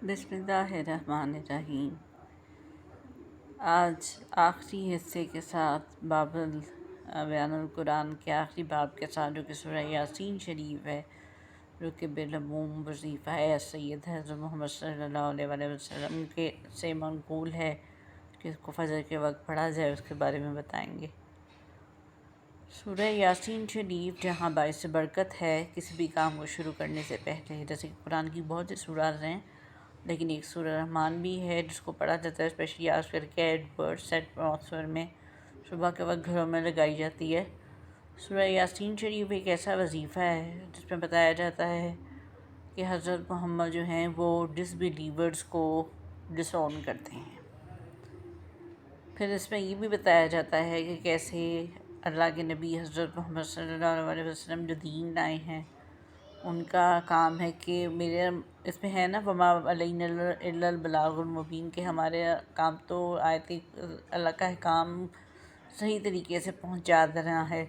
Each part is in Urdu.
بسم اللہ الرحمن الرحیم۔ آج آخری حصے کے ساتھ بیان القرآن کے آخری باب کے ساتھ جو کہ سورہ یاسین شریف ہے، جو کہ بالعموم وظیفہ ہے سید حضرت محمد صلی اللہ علیہ وآلہ وسلم کے سے منقول ہے کہ اس کو فجر کے وقت پڑھا جائے، اس کے بارے میں بتائیں گے۔ سورہ یاسین شریف جہاں باعث برکت ہے کسی بھی کام کو شروع کرنے سے پہلے، جیسے کہ قرآن کی بہت سی سورات ہیں لیکن ایک سورہ رحمان بھی ہے جس کو پڑھا جاتا ہے، اسپیشلی آج کل کے ایڈورٹس ایٹماسفیئر میں صبح کے وقت گھروں میں لگائی جاتی ہے۔ سورہ یاسین شریف ایک ایسا وظیفہ ہے جس میں بتایا جاتا ہے کہ حضرت محمد جو ہیں وہ ڈس بلیورز کو ڈس اون کرتے ہیں۔ پھر اس میں یہ بھی بتایا جاتا ہے کہ کیسے اللہ کے نبی حضرت محمد صلی اللہ علیہ وسلم جو دین لائے ہیں، ان کا کام ہے کہ میرے اس میں ہے نا وما علینا الا البلاغ المبین، کہ ہمارے کام تو اللہ کا احکام صحیح طریقے سے پہنچا دینا ہے،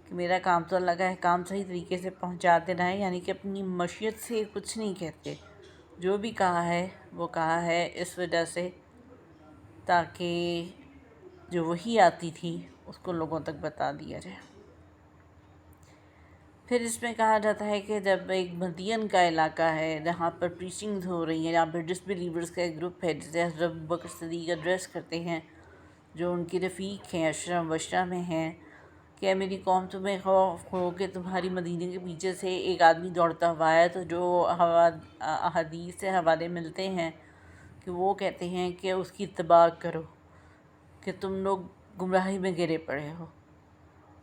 کہ میرا کام تو اللہ کا احکام صحیح طریقے سے پہنچا دینا ہے، یعنی کہ اپنی مشیت سے کچھ نہیں کہتے، جو بھی کہا ہے وہ کہا ہے اس وجہ سے تاکہ جو وحی آتی تھی اس کو لوگوں تک بتا دیا جائے۔ پھر اس میں کہا جاتا ہے کہ جب ایک مدین کا علاقہ ہے جہاں پر پریچنگز ہو رہی ہیں، جہاں پر ڈس بلیورز کا ایک گروپ ہے جسے حضرت ابوبکر صدیق ایڈریس کرتے ہیں، جو ان کی رفیق ہیں، عشرہ مبشرہ میں ہیں، کہ میری قوم تمہیں خوف ہو کہ تمہاری مدینے کے پیچھے سے ایک آدمی دوڑتا ہوا ہے، تو جو احادیث سے حوالے ملتے ہیں کہ وہ کہتے ہیں کہ اس کی اتباع کرو، کہ تم لوگ گمراہی میں گرے پڑے ہو۔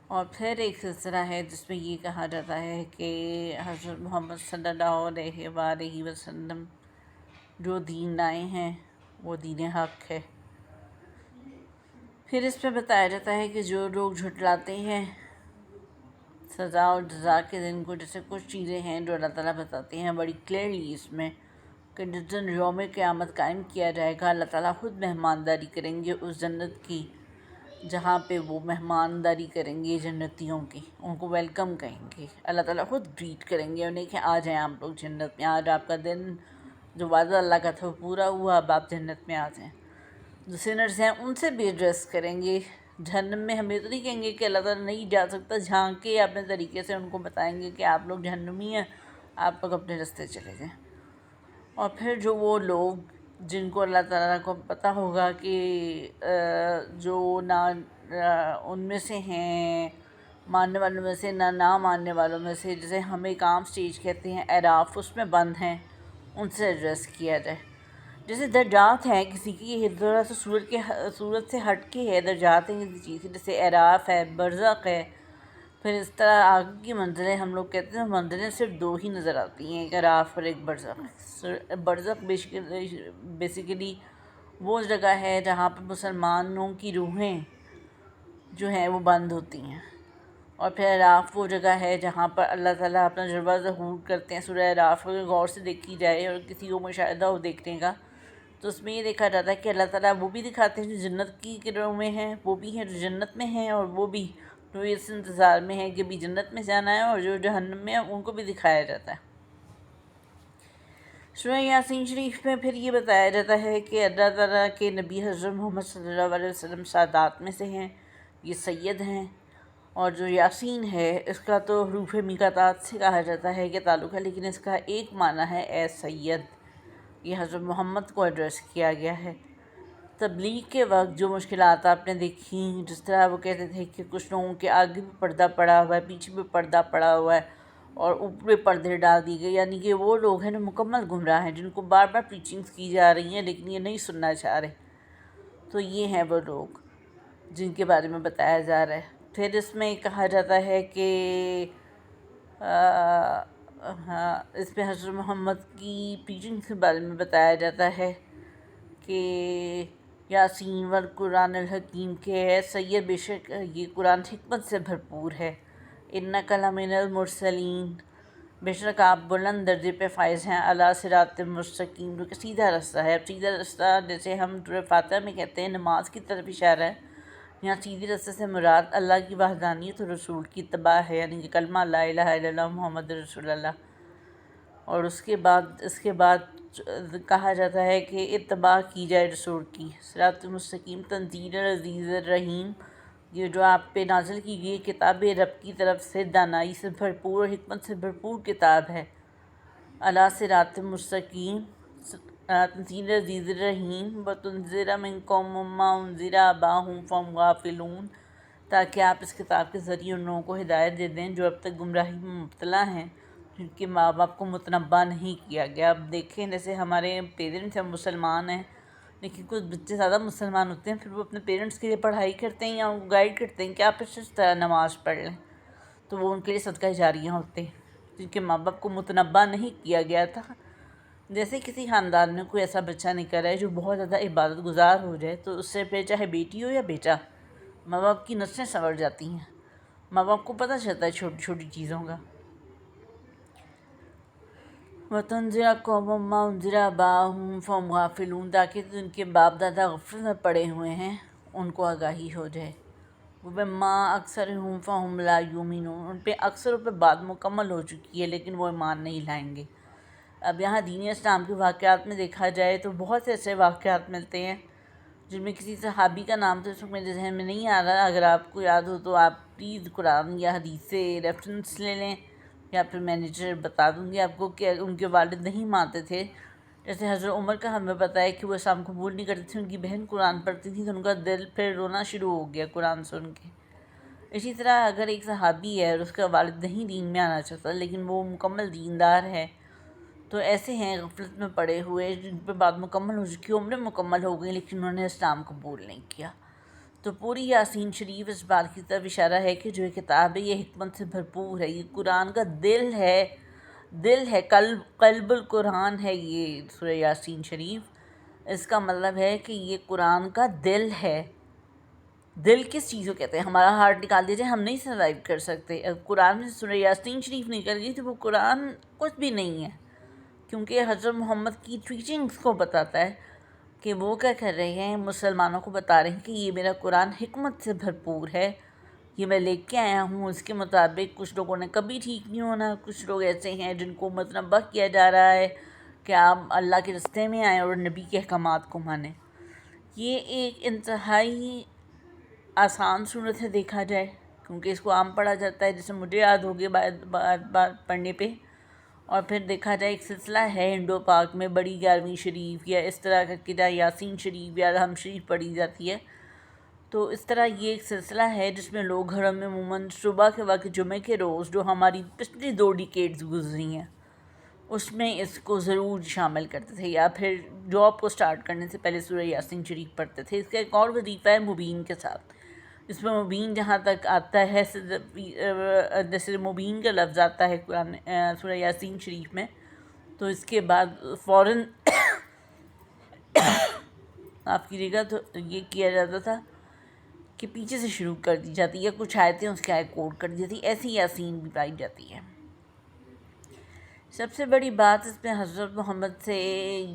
اور پھر ایک سلسلہ ہے جس میں یہ کہا جاتا ہے کہ حضرت محمد صلی اللہ علیہ وآلہ وسلم جو دین لائے ہیں وہ دین حق ہے۔ پھر اس میں بتایا جاتا ہے کہ جو لوگ جھٹلاتے ہیں سزا اور جزا کے دن کو، جیسے کچھ چیزیں ہیں جو اللہ تعالیٰ بتاتے ہیں بڑی کلیئرلی اس میں، کہ جس دن یوم قیامت قائم کیا جائے گا اللہ تعالیٰ خود مہمانداری کریں گے اس جنت کی، جہاں پہ وہ مہمانداری کریں گے جنتیوں کی، ان کو ویلکم کہیں گے، اللہ تعالیٰ خود گریٹ کریں گے انہیں کہ آ جائیں آپ لوگ جنت میں، آج آپ کا دن جو وعدہ اللہ کا تھا وہ پورا ہوا، اب آپ جنت میں آ جائیں۔ جو سینرز ہیں ان سے بھی ایڈریس کریں گے، جہنم میں ہمیں تو نہیں کہیں گے کہ اللہ تعالیٰ نہیں جا سکتا، جھانک کے اپنے طریقے سے ان کو بتائیں گے کہ آپ لوگ جہنمی ہیں، آپ لوگ اپنے راستے چلے جائیں۔ اور پھر جو وہ لوگ جن کو اللہ تعالیٰ کو پتہ ہوگا کہ جو ان میں سے ہیں ماننے والوں میں سے نہ ماننے والوں میں سے، جسے ہم ایک عام سٹیج کہتے ہیں اعراف، اس میں بند ہیں، ان سے ایڈریس کیا جائے۔ جیسے درجات ہیں کسی کی، یہ ذرا سا صورت سے ہٹ کے ہے، درجات ہیں کسی چیز کی، جیسے اعراف ہے، برزخ ہے، پھر اس طرح آگے کی منزلیں ہم لوگ کہتے ہیں منزلیں صرف دو ہی نظر آتی ہیں، ایک اعراف اور ایک برزخ۔ برزخ بیسیکلی وہ جگہ ہے جہاں پر مسلمانوں کی روحیں جو ہیں وہ بند ہوتی ہیں، اور پھر اعراف وہ جگہ ہے جہاں پر اللہ تعالیٰ اپنا جلوہ ظہور کرتے ہیں۔ سورہ اعراف اگر غور سے دیکھی جائے اور کسی کو مشاہدہ ہو دیکھنے کا، تو اس میں یہ دیکھا جاتا ہے کہ اللہ تعالیٰ وہ بھی دکھاتے ہیں جو جنت کی گروہ میں ہیں، وہ بھی ہیں جو جنت میں ہیں، اور وہ بھی جو اس انتظار میں ہیں کہ بھی جنت میں جانا ہے، اور جو جہنم میں ہیں ان کو بھی دکھایا جاتا ہے۔ سورہ یاسین شریف میں پھر یہ بتایا جاتا ہے کہ اللہ تعالیٰ کے نبی حضرت محمد صلی اللہ علیہ وسلم سادات میں سے ہیں، یہ سید ہیں، اور جو یاسین ہے اس کا تو حروف میقاتات سے کہا جاتا ہے کہ تعلق ہے، لیکن اس کا ایک معنی ہے اے سید، یہ حضرت محمد کو ایڈریس کیا گیا ہے۔ تبلیغ کے وقت جو مشکلات آپ نے دیکھیں، جس طرح وہ کہتے تھے کہ کچھ لوگوں کے آگے بھی پردہ پڑا ہوا ہے، پیچھے بھی پردہ پڑا ہوا ہے، اور اوپر بھی پردے ڈال دی گئی، یعنی کہ وہ لوگ ہیں جو مکمل گمراہ ہیں، جن کو بار بار پریچنگز کی جا رہی ہیں لیکن یہ نہیں سننا چاہ رہے، تو یہ ہیں وہ لوگ جن کے بارے میں بتایا جا رہا ہے۔ پھر اس میں کہا جاتا ہے کہ اس میں حضرت محمد کی پریچنگ کے بارے میں بتایا جاتا ہے کہ یاسین والقرآن الحکیم، کہ اے سید بے شک یہ قرآن حکمت سے بھرپور ہے، انک لمن المرسلین، بے شک آپ بلند درجے پہ فائز ہیں، علی صراط مستقیم، جو کہ سیدھا رستہ ہے۔ اب سیدھا رستہ جیسے ہم فاتحہ میں کہتے ہیں نماز کی طرف اشارہ ہے، یہاں سیدھے راستے سے مراد اللہ کی وحدانیت اور رسول کی اتباع ہے، یعنی کہ کلمہ لا الہ الا اللہ محمد رسول اللہ۔ اور اس کے بعد کہا جاتا ہے کہ اتباع کی جائے رسول کی، صراط مستقیم تنزیل العزیز الرحیم، یہ جو آپ پہ نازل کی گئی کتاب رب کی طرف سے دانائی سے بھرپور اور حکمت سے بھرپور کتاب ہے، علی صراط مستقیم تنزیل العزیز الرحیم وتنذر من قوم ما انذر آباؤہم فہم غافلون، تاکہ آپ اس کتاب کے ذریعے ان لوگوں کو ہدایت دے دیں جو اب تک گمراہی میں مبتلا ہیں، جن کے ماں باپ کو متنبہ نہیں کیا گیا۔ اب دیکھیں جیسے ہمارے پیرنٹس ہیں مسلمان ہیں، لیکن کچھ بچے زیادہ مسلمان ہوتے ہیں، پھر وہ اپنے پیرنٹس کے لیے پڑھائی کرتے ہیں یا ان کو گائیڈ کرتے ہیں کہ آپ اس طرح نماز پڑھ لیں، تو وہ ان کے لیے صدقہ جاریہ ہوتے ہیں جن کے ماں باپ کو متنبہ نہیں کیا گیا تھا۔ جیسے کسی خاندان میں کوئی ایسا بچہ نکل رہا ہے جو بہت زیادہ عبادت گزار ہو جائے، تو اس سے پھر چاہے بیٹی ہو یا بیٹا، ماں باپ کی نسلیں سنور جاتی ہیں، ماں باپ کو پتہ چلتا ہے چھوٹی چھوٹی چیزوں کا۔ وَتُنذِرَ قَوْمًا مَّا أُنذِرَ آبَاؤُهُمْ فَهُمْ غَافِلُونَ، تاکہ جن کے باپ دادا غفلت میں پڑے ہوئے ہیں ان کو آگاہی ہو جائے۔ وَبِمَّا أَكْثَرِهِمْ فَهُمْ لَا يُؤْمِنُونَ، ان پہ اکثروں پہ بات مکمل ہو چکی ہے لیکن وہ ایمان نہیں لائیں گے۔ اب یہاں دین اسلام کے واقعات میں دیکھا جائے تو بہت سے ایسے واقعات ملتے ہیں جن میں کسی صحابی کا نام تو اس وقت میرے ذہن میں نہیں آ رہا، اگر آپ کو یاد ہو تو آپ پلیز قرآن یا حدیث سے ریفرنس لے لیں، یا پھر مینیجر بتا دوں گی آپ کو کہ ان کے والد نہیں مانتے تھے۔ جیسے حضرت عمر کا ہمیں پتہ ہے کہ وہ اسلام قبول نہیں کرتے تھے، ان کی بہن قرآن پڑھتی تھی تو ان کا دل پھر رونا شروع ہو گیا قرآن سن کے۔ اسی طرح اگر ایک صحابی ہے اور اس کا والد نہیں دین میں آنا چاہتا لیکن وہ مکمل دیندار ہے، تو ایسے ہیں غفلت میں پڑے ہوئے جن پہ بات مکمل ہو چکی، عمریں مکمل ہو گئی لیکن انہوں نے اسلام قبول نہیں کیا۔ تو پوری یاسین شریف اس بات کی طرف اشارہ ہے کہ جو یہ کتاب ہے یہ حکمت سے بھرپور ہے، یہ قرآن کا دل ہے، قلب القرآن ہے یہ سورہ یاسین شریف۔ اس کا مطلب ہے کہ یہ قرآن کا دل ہے۔ دل کس چیز کو کہتے ہیں؟ ہمارا ہارٹ نکال دیا جائے ہم نہیں سروائیو کر سکتے۔ اگر قرآن میں سورہ یاسین شریف نکل گئی تو وہ قرآن کچھ بھی نہیں ہے، کیونکہ حضرت محمد کی ٹیچنگز کو بتاتا ہے کہ وہ کیا کر رہے ہیں، مسلمانوں کو بتا رہے ہیں کہ یہ میرا قرآن حکمت سے بھرپور ہے، یہ میں لے کے آیا ہوں اس کے مطابق۔ کچھ لوگوں نے کبھی ٹھیک نہیں ہونا، کچھ لوگ ایسے ہیں جن کو متنبہ کیا جا رہا ہے کہ آپ اللہ کے راستے میں آئیں اور نبی کے احکامات کو مانیں۔ یہ ایک انتہائی آسان صورت ہے دیکھا جائے، کیونکہ اس کو عام پڑھا جاتا ہے، جیسے مجھے یاد ہو گیا بات پڑھنے پہ۔ اور پھر دیکھا جائے ایک سلسلہ ہے انڈو پاک میں بڑی 11ویں شریف یا اس طرح کا کہ یاسین شریف یا رحم شریف پڑھی جاتی ہے، تو اس طرح یہ ایک سلسلہ ہے جس میں لوگ گھروں میں عموماً صبح کے وقت جمعہ کے روز جو ہماری پچھلی 2 ڈیکیڈز گزری ہیں اس میں اس کو ضرور شامل کرتے تھے، یا پھر جاب کو سٹارٹ کرنے سے پہلے سورہ یاسین شریف پڑھتے تھے۔ اس کا ایک اور وظیفہ ہے مبین کے ساتھ، اس میں مبین جہاں تک آتا ہے، جیسے مبین کا لفظ آتا ہے قرآن سورہ یاسین شریف میں، تو اس کے بعد فوراً معاف کیجیے گا، تو یہ کیا جاتا تھا کہ پیچھے سے شروع کر دی جاتی ہے، یا کچھ آیتیں اس کے آگے کوٹ کر دی جاتی، ایسی یاسین بھی پائی جاتی ہے۔ سب سے بڑی بات اس میں حضرت محمد سے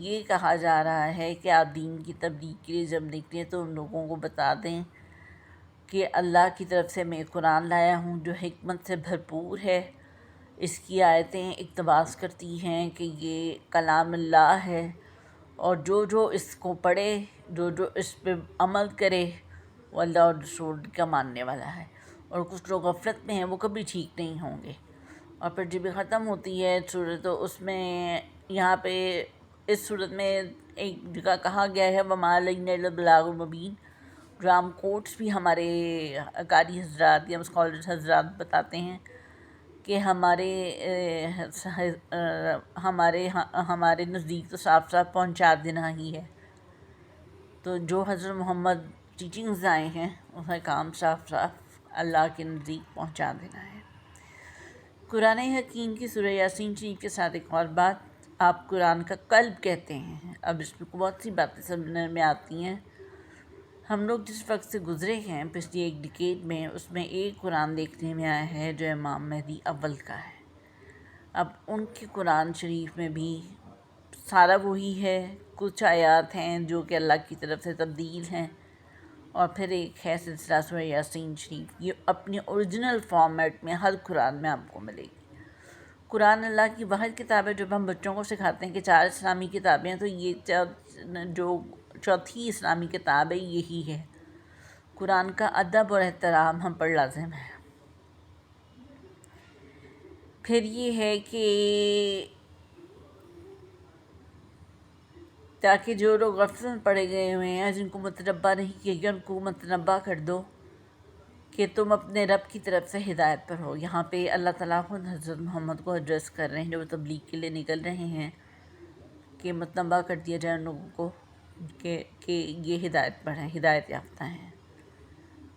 یہ کہا جا رہا ہے کہ آپ دین کی تبلیغ کے لیے جب نکلیں تو ان لوگوں کو بتا دیں کہ اللہ کی طرف سے میں قرآن لایا ہوں جو حکمت سے بھرپور ہے، اس کی آیتیں اقتباس کرتی ہیں کہ یہ کلام اللہ ہے، اور جو اس کو پڑھے، جو اس پہ عمل کرے وہ اللہ اور رسول کا ماننے والا ہے، اور کچھ لوگ غفلت میں ہیں وہ کبھی ٹھیک نہیں ہوں گے۔ اور پھر جب یہ ختم ہوتی ہے سورت، تو اس میں یہاں پہ اس صورت میں ایک جگہ کہا گیا ہے وَمَا عَلَيْنَا إِلَّا الْبَلَاغُ الْمُبِينُ، جو عام کوٹس بھی ہمارے قاری حضرات یا اسکالرز حضرات بتاتے ہیں کہ ہمارے نزدیک تو صاف صاف پہنچا دینا ہی ہے۔ تو جو حضرت محمد ٹیچنگز آئے ہیں اس کا کام صاف صاف اللہ کے نزدیک پہنچا دینا ہے۔ قرآن حکیم کی سورہ یاسین شریف کے ساتھ ایک اور بات، آپ قرآن کا قلب کہتے ہیں۔ اب اس میں بہت سی باتیں سمجھنے میں آتی ہیں۔ ہم لوگ جس وقت سے گزرے ہیں پچھلی 1 ڈیکیڈ میں، اس میں ایک قرآن دیکھنے میں آیا ہے جو امام مہدی اول کا ہے۔ اب ان کی قرآن شریف میں بھی سارا وہی ہے، کچھ آیات ہیں جو کہ اللہ کی طرف سے تبدیل ہیں، اور پھر ایک ہے سلسلہ سورہ یاسین شریف، یہ اپنی اوریجنل فارمیٹ میں ہر قرآن میں آپ کو ملے گی۔ قرآن اللہ کی واحد کتاب ہے. جب ہم بچوں کو سکھاتے ہیں کہ 4 اسلامی کتابیں ہیں تو یہ جو چوتھی اسلامی کتاب ہے یہی ہے. قرآن کا ادب اور احترام ہم پر لازم ہے. پھر یہ ہے کہ تاکہ جو لوگ غفلت میں پڑے گئے ہوئے ہیں جن کو متنبہ نہیں کیا گیا ان کو متنبہ کر دو کہ تم اپنے رب کی طرف سے ہدایت پر ہو. یہاں پہ اللہ تعالیٰ خود حضرت محمد کو ایڈریس کر رہے ہیں جو تبلیغ کے لیے نکل رہے ہیں کہ متنبہ کر دیا جائے ان لوگوں کو کہ یہ ہدایت پر ہیں، ہدایت یافتہ ہیں.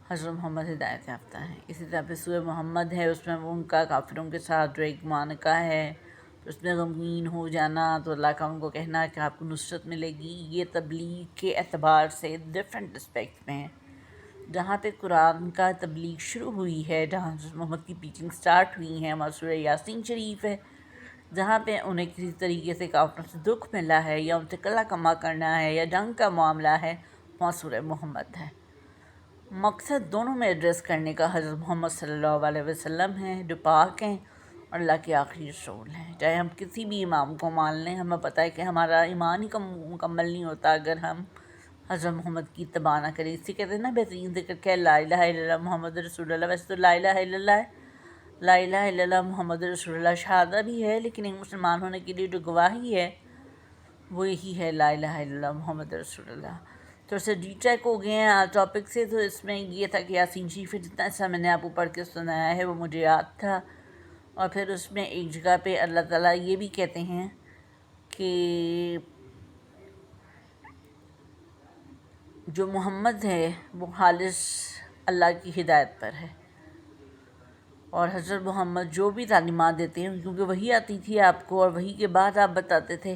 حضرت محمد ہدایت یافتہ ہیں. اسی طرح پہ سورہ محمد ہے، اس میں وہ ان کا کافروں کے ساتھ جو ایک معانقہ ہے اس میں غمگین ہو جانا تو اللہ کا ان کو کہنا کہ آپ کو نصرت ملے گی. یہ تبلیغ کے اعتبار سے ڈفرینٹ اسپیکٹ میں ہے. جہاں پہ قرآن کا تبلیغ شروع ہوئی ہے، جہاں حضرت محمد کی ٹیچنگ سٹارٹ ہوئی ہے، وہاں سورہ یاسین شریف ہے. جہاں پہ انہیں کسی طریقے سے کافروں سے دکھ ملا ہے یا ان سے قلع کما کرنا ہے یا جنگ کا معاملہ ہے، وہاں سورہ محمد ہے. مقصد دونوں میں ایڈریس کرنے کا حضرت محمد صلی اللہ علیہ وسلم ہے جو پاک ہیں اور اللہ کے آخری رسول ہیں. چاہے ہم کسی بھی امام کو مان لیں، ہمیں پتہ ہے کہ ہمارا ایمان ہی مکمل نہیں ہوتا اگر ہم حضرت محمد کی اتباع نہ کریں. اس سے کہتے ہیں نا بہترین ذکر کہ لا الہ الا اللہ محمد رسول اللہ. ویسے تو لا الہ الا اللہ ہے، لا الہ الا اللہ محمد رسول اللہ شہادہ بھی ہے، لیکن ایک مسلمان ہونے کے لیے جو گواہی ہے وہ یہی ہے لا الہ الا اللہ محمد رسول اللہ. تھوڑا سا ڈی ٹریک ہو گئے ہیں ٹاپک سے. تو اس میں یہ تھا کہ یاسین شریف جتنا ایسا میں نے آپ کو پڑھ کے سنایا ہے وہ مجھے یاد تھا. اور پھر اس میں ایک جگہ پہ اللہ تعالیٰ یہ بھی کہتے ہیں کہ جو محمد ہے وہ خالص اللہ کی ہدایت پر ہے، اور حضرت محمد جو بھی تعلیمات دیتے ہیں کیونکہ وہی آتی تھی آپ کو اور وہی کے بعد آپ بتاتے تھے.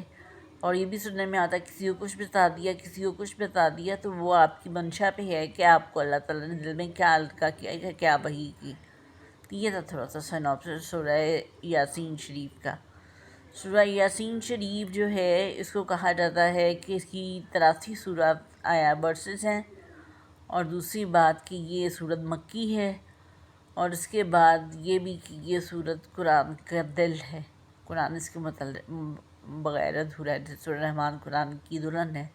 اور یہ بھی سننے میں آتا کسی کو کچھ بتا دیا، کسی کو کچھ بتا دیا، تو وہ آپ کی منشا پہ ہے کہ آپ کو اللہ تعالیٰ نے دل میں کیا القاء کیا، کیا وحی کی. یہ تھا تھوڑا سا سینوپسس سورہ یاسین شریف کا. سورہ یاسین شریف جو ہے اس کو کہا جاتا ہے کہ اس کی 83 سورت آیا ورسز ہیں، اور دوسری بات کہ یہ سورت مکی ہے، اور اس کے بعد یہ بھی کہ یہ سورت قرآن کا دل ہے. قرآن اس کے متعلق بغیر ادھورا ہے. سورہ رحمان قرآن کی دلہن ہے،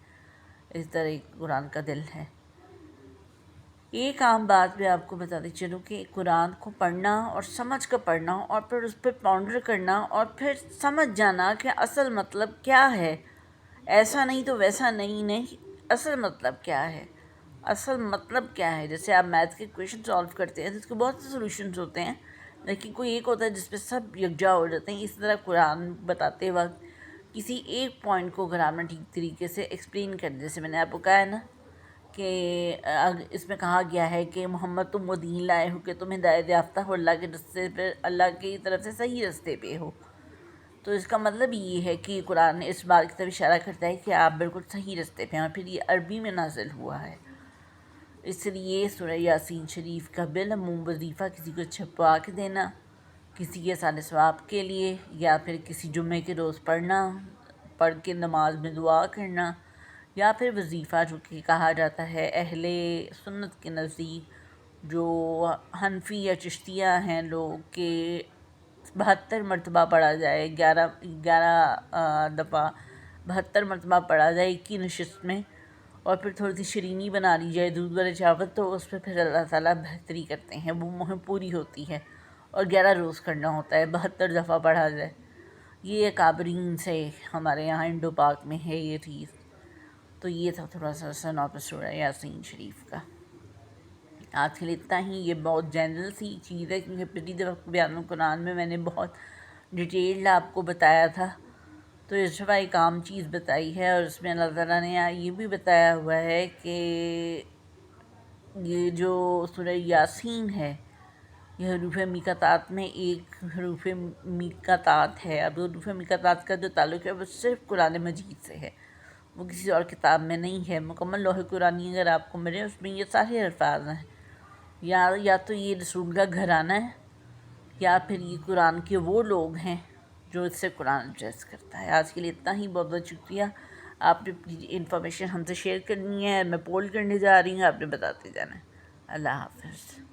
اس طرح قرآن کا دل ہے. ایک عام بات بھی آپ کو بتاتی چلوں کہ قرآن کو پڑھنا اور سمجھ کر پڑھنا اور پھر اس پہ پونڈر کرنا اور پھر سمجھ جانا کہ اصل مطلب کیا ہے، ایسا نہیں تو ویسا نہیں، اصل مطلب کیا ہے، اصل مطلب کیا ہے. جیسے آپ میتھ کے کویشچن سالو کرتے ہیں تو اس کے بہت سے سولوشنز ہوتے ہیں، لیکن کوئی ایک ہوتا ہے جس پہ سب یکجا ہو جاتے ہیں. اسی طرح قرآن بتاتے وقت کسی ایک پوائنٹ کو اگر آپ نے ٹھیک طریقے سے ایکسپلین کر دیا، جیسے میں نے آپ کو کہا ہے نا کہ اس میں کہا گیا ہے کہ محمد تم وہ دین لائے ہو کہ تم ہدایت یافتہ ہو، اللہ کے رستے پہ، اللہ کی طرف سے صحیح رستے پہ ہو. تو اس کا مطلب یہ ہے کہ قرآن اس بات کی طرف اشارہ کرتا ہے کہ آپ بالکل صحیح رستے پہ ہیں، اور پھر یہ عربی میں نازل ہوا ہے. اس لیے سورہ یاسین شریف کا بالعموم وظیفہ کسی کو چھپوا کے دینا، کسی کے سال ثواب کے لیے، یا پھر کسی جمعے کے روز پڑھنا، پڑھ کے نماز میں دعا کرنا، یا پھر وظیفہ جو کہ کہا جاتا ہے اہل سنت کے نزدیک جو حنفی یا چشتیہ ہیں لوگ کہ 72 مرتبہ پڑھا جائے، 11 دفعہ 72 مرتبہ پڑھا جائے ایک ہی نشست میں، اور پھر تھوڑی سی شیرینی بنا لی جائے دودھ والے چاول، تو اس پہ پھر اللہ تعالیٰ بہتری کرتے ہیں، وہ مہم پوری ہوتی ہے. اور 11 روز کرنا ہوتا ہے، 72 دفعہ پڑھا جائے. یہ اکابرین سے ہمارے یہاں انڈو پاک میں ہے یہ چیز. تو یہ تھا تھوڑا سا سینوپسس سورہ یاسین شریف کا. آج کے لیے اتنا ہی. یہ بہت جنرل سی چیز ہے کیونکہ پچھلی دفعہ بیان القرآن میں نے بہت ڈیٹیلڈ آپ کو بتایا تھا، تو اس دفعہ ایک عام چیز بتائی ہے. اور اس میں اللہ تعالیٰ نے یہ بھی بتایا ہوا ہے کہ یہ جو سورہ یاسین ہے یہ حروف میقاتات میں ایک حروف میقاتات ہے. اب حروف میقاتات کا جو تعلق ہے وہ صرف قرآن مجید سے ہے، وہ کسی اور کتاب میں نہیں ہے. مکمل لوح قرآنی اگر آپ کو ملے اس میں یہ سارے الفاظ ہیں. یا تو یہ رسول کا گھرانہ ہے، یا پھر یہ قرآن کے وہ لوگ ہیں جو اس سے قرآن ایڈریس کرتا ہے. آج کے لیے اتنا ہی. بہت بہت شکریہ. آپ نے انفارمیشن ہم سے شیئر کرنی ہے، میں پول کرنے جا رہی ہوں، آپ نے بتاتے جانا ہے. اللہ حافظ.